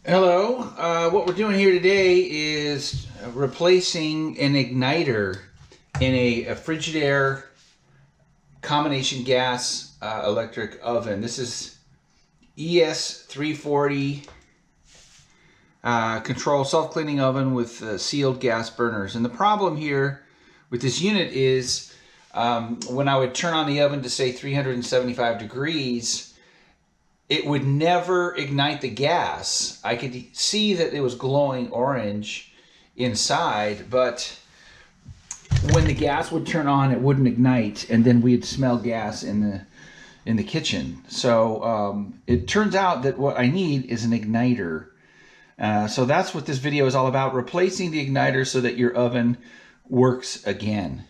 Hello. What we're doing here today is replacing an igniter in a Frigidaire combination gas electric oven. This is ES340 control self-cleaning oven with sealed gas burners. And the problem here with this unit is when I would turn on the oven to say 375 degrees, it would never ignite the gas. I could see that it was glowing orange inside, but when the gas would turn on, it wouldn't ignite, and then we'd smell gas in the kitchen. So it turns out that what I need is an igniter. So that's what this video is all about, replacing the igniter so that your oven works again.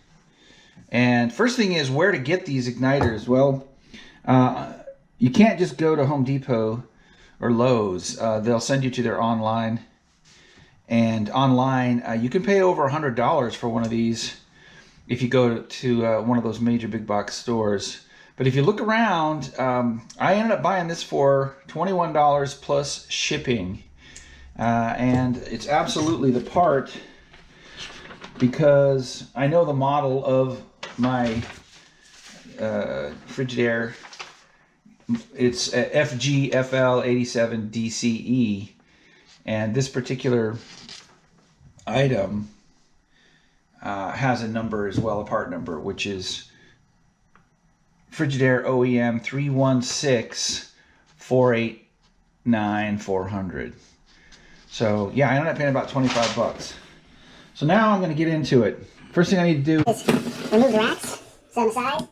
And first thing is where to get these igniters. Well, you can't just go to Home Depot or Lowe's. They'll send you to their online. And online, you can pay over $100 for one of these if you go to one of those major big box stores. But if you look around, I ended up buying this for $21 plus shipping. And it's absolutely the part because I know the model of my Frigidaire. It's FGFL87DCE, and this particular item has a number as well, a part number, which is Frigidaire OEM 316489400. So yeah, I ended up paying about 25 bucks. So now I'm going to get into it. First thing I need to do is remove the racks, set them aside.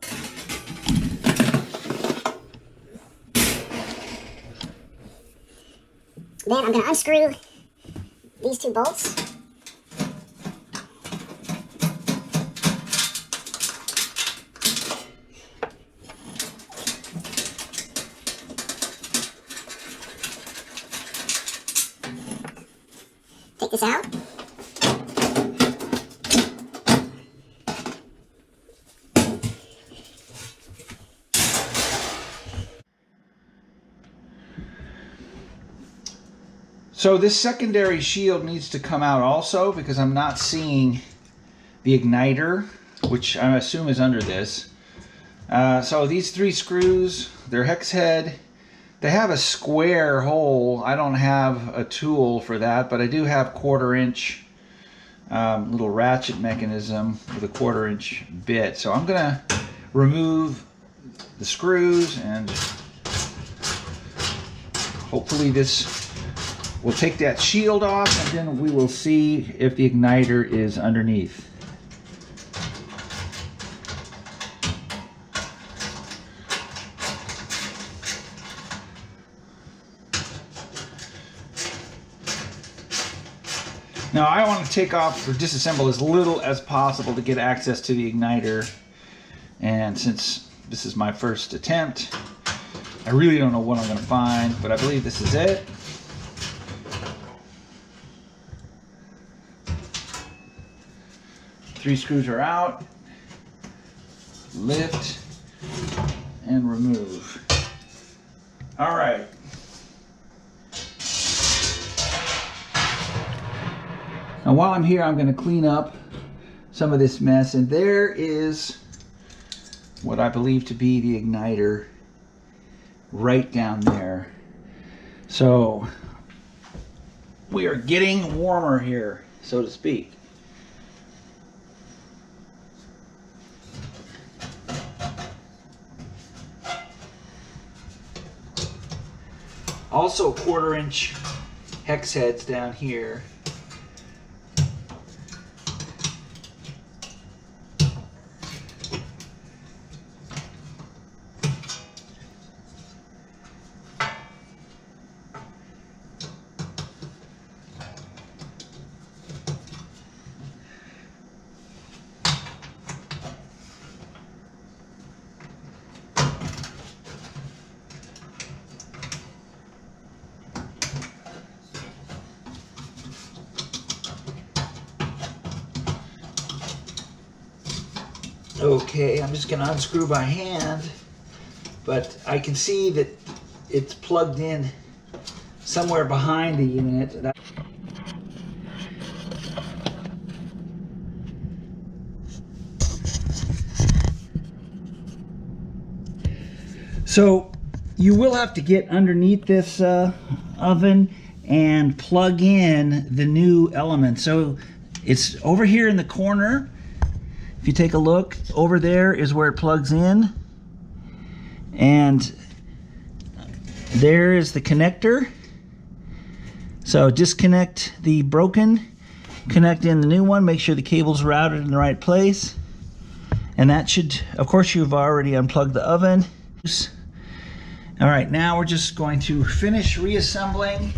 Then I'm going to unscrew these two bolts. Take this out. So this secondary shield needs to come out also because I'm not seeing the igniter, which I assume is under this. So these three screws, they're hex head. They have a square hole. I don't have a tool for that, but I do have 1/4 inch little ratchet mechanism with a 1/4 inch bit. So I'm gonna remove the screws and hopefully this we'll take that shield off, and then we will see if the igniter is underneath. Now I want to take off or disassemble as little as possible to get access to the igniter. And since this is my first attempt, I really don't know what I'm going to find, but I believe this is it. Three screws are out. Lift and remove. All right. Now while I'm here, I'm going to clean up some of this mess, and there is what I believe to be the igniter right down there. So we are getting warmer here, so to speak. Also 1/4 inch hex heads down here. Okay, I'm just gonna unscrew by hand, but I can see that it's plugged in somewhere behind the unit. So you will have to get underneath this oven and plug in the new element. So it's over here in the corner. If you take a look, over there is where it plugs in. And there is the connector. So disconnect the broken, connect in the new one, make sure the cable's routed in the right place. And that should, of course, you've already unplugged the oven. All right, now we're just going to finish reassembling.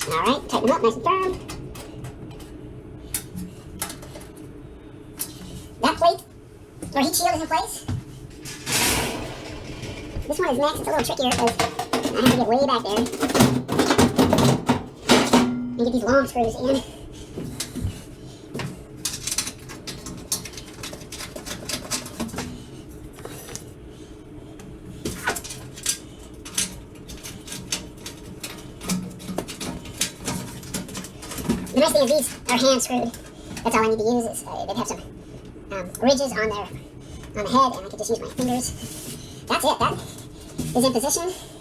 All right, tighten them up nice and firm. That plate, or heat shield, is in place. This one is next. It's a little trickier because I have to get way back there and get these long screws in. The nice thing is these are hand screwed. That's all I need to use. Is they have some ridges on the head, and I can just use my fingers. That's it. That is in position.